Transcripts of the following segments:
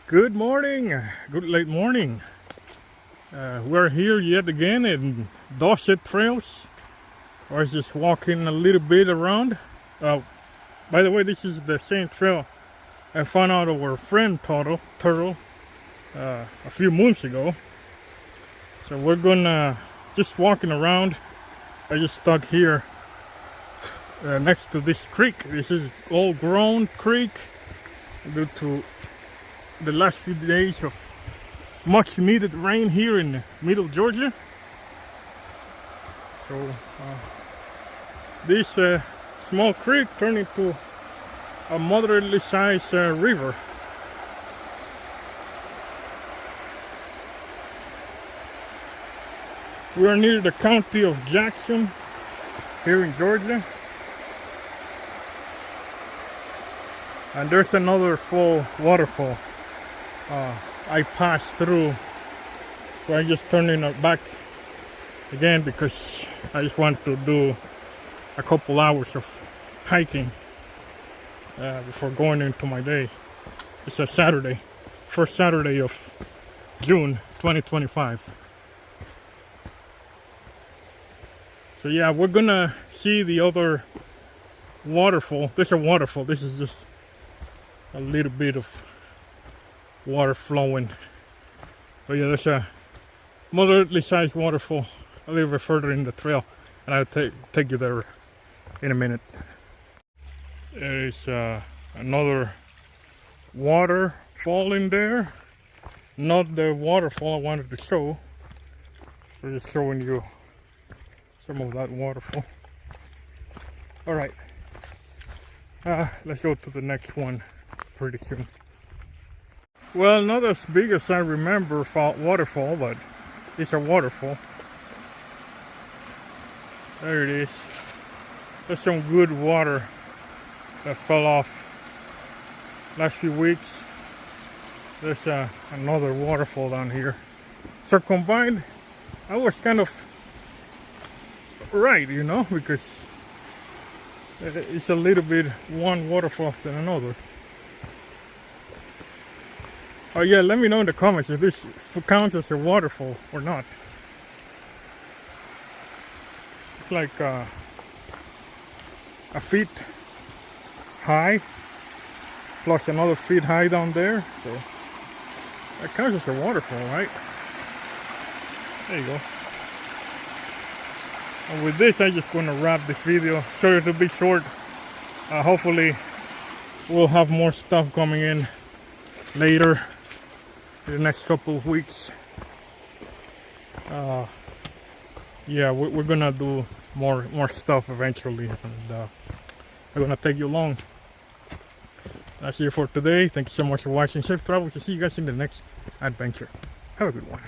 Good morning, good late morning. We're here yet again in Dauset Trails. I was just walking a little bit around. By the way, this is the same trail I found out of our friend Turtle a few months ago. So we're gonna just walking around. I just stuck here next to this creek. This is old grown creek due to the last few days of much needed rain here in middle Georgia. So this small creek turned into a moderately sized river. We are near the county of Jackson here in Georgia, and there's another full waterfall I passed through, so I'm just turning it back again because I just want to do a couple hours of hiking before going into my day. It's a Saturday, first Saturday of June 2025. So yeah, we're gonna see the other waterfall. There's a waterfall. This is just a little bit of water flowing. But yeah, there's a moderately sized waterfall a little bit further in the trail, and I'll take you there in a minute. There is another waterfall in there. Not the waterfall I wanted to show, so just showing you some of that waterfall. All right, let's go to the next one pretty soon. Well, not as big as I remember waterfall, but it's a waterfall. There it is. There's some good water that fell off last few weeks. There's another waterfall down here. So combined, I was kind of right, you know, because it's a little bit one waterfall than another. Oh yeah, let me know in the comments if this counts as a waterfall or not. It's like a feet high plus another feet high down there, so that counts as a waterfall, right? There you go. And with this, I just want to wrap this video. Sorry it'll be short. Hopefully we'll have more stuff coming in later in the next couple of weeks. Yeah, we're gonna do more stuff eventually, and I'm gonna take you along. That's it for today. Thank you so much for watching. Safe travels. To see you guys in the next adventure. Have a good one.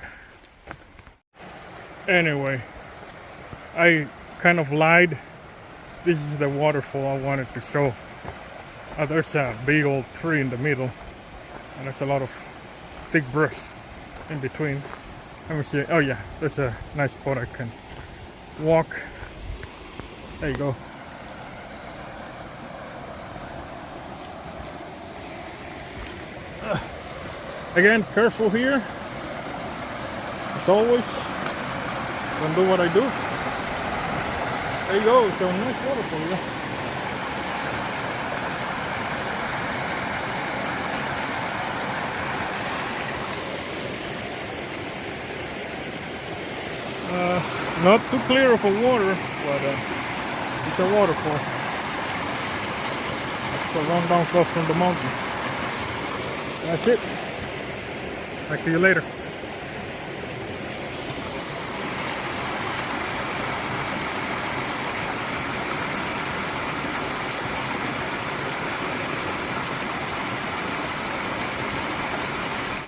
Anyway, I kind of lied. This is the waterfall I wanted to show. There's a big old tree in the middle, and there's a lot of thick brush in between. Let me see. Oh yeah, there's a nice spot I can walk. There you go. Again, careful here. As always, don't do what I do. There you go. It's a nice waterfall. Yeah. Not too clear of a water, but it's a waterfall. It's a run down stuff from the mountains. That's it. Talk to you later.